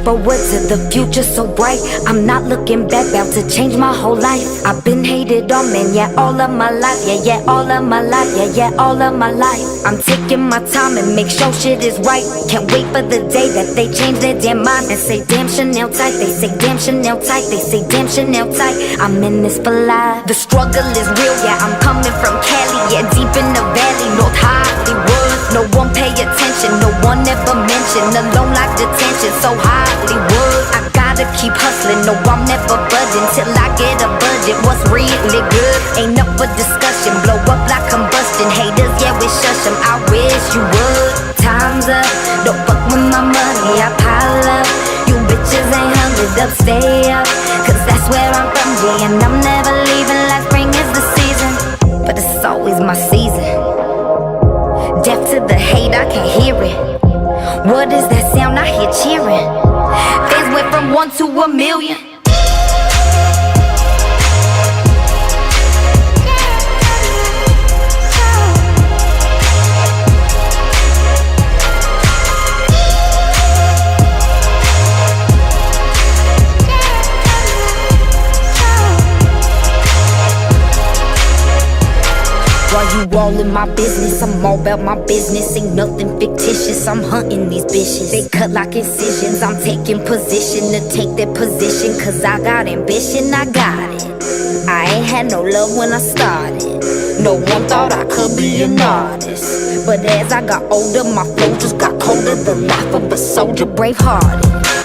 forward to the future so bright. I'm not looking back, about to change my whole life. I've been hated on, man, yeah, all of my life. Yeah, all of my life, yeah, all of my life. I'm taking my time and make sure shit is right. Can't wait for the day that they change their damn mind and say damn Chanel tight. They say damn Chanel tight. They say damn Chanel tight. I'm in this for life. The struggle is real, yeah, I'm coming from Cali. Yeah, deep in the valley, North Hollywood. No one pay attention, no one ever mentioned. Alone like detention, so Hollywood. I gotta keep hustling, no I'm never budging till I get a budget. What's really good ain't up for discussion. Blow up like combustion, haters, yeah, we shush them. I wish you would. Time's up, don't fuck with my money, I pile up. You bitches ain't hungry up, stay up, cause that's where I'm from, yeah. And I'm never leaving like spring is the season, but it's always my season. Deaf to the hate, I can't hear it. What is that sound I hear cheering? Fans went from 1 to a million. While you all in my business, I'm all about my business. Ain't nothing fictitious, I'm hunting these bitches. They cut like incisions, I'm taking position to take their position. Cause I got ambition, I got it. I ain't had no love when I started. No one thought I could be an artist. But as I got older, my flow just got colder. The life of a soldier, brave-hearted.